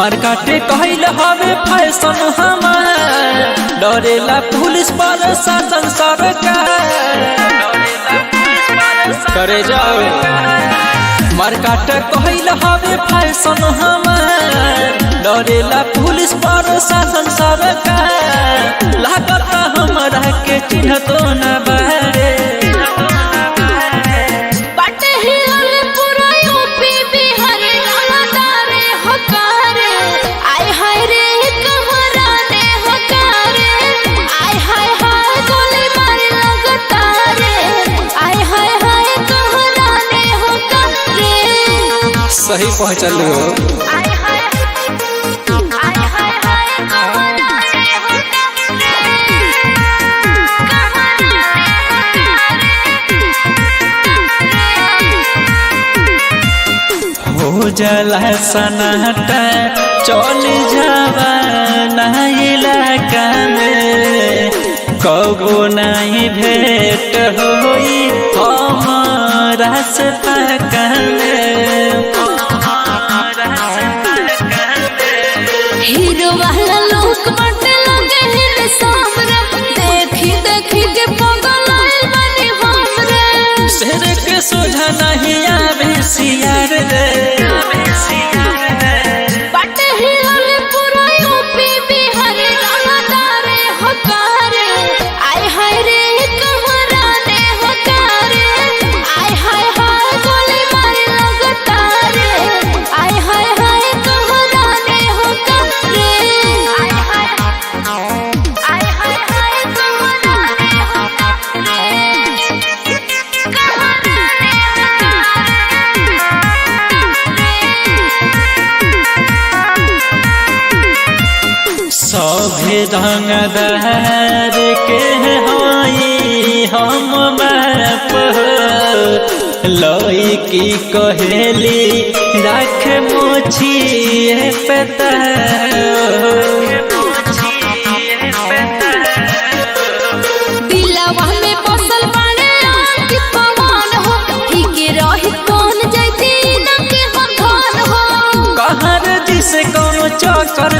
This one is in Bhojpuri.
मार्केटे कहल हवे फैशन हमार, डरेला पुलिस प्रशासन सरकार करे जाओ। मार्केटे कहल हवे फैशन हमार, डरेला पुलिस प्रशासन सरकार। लागत हमरा के चिन्ह तो न बारे, सही पहुँचल हो। हो जला सनाटा चल जावा इलाका में, कबो नहीं भेंट होई हमारा से पका में। हीरो वाला लोग बाटे लगे हिल सामरा, देखी देखी के पागल आइल बनी हमरा। शेर के सोझा नहीं आवे सियार रे, बाटे हिलल पूरा यूपी बिहार रंगदारे हकारे। आय हाय रे कहरा ने हकारे, आय हाय हाय गोली मारे लगतारे। आय हाय हाय कहरा ने हकारे, आय हाय आय हाय हाय कहरा ने हकारे, कहरा ने सभे रंगदार के हई हम बाप, लईकी कहेली राख मोछिए पता। दिलवा में बसल बाड़े आँख पवन हो, ठीक रही कौन जैती न के हम धन हो। कहर जिसे कौन चक्कर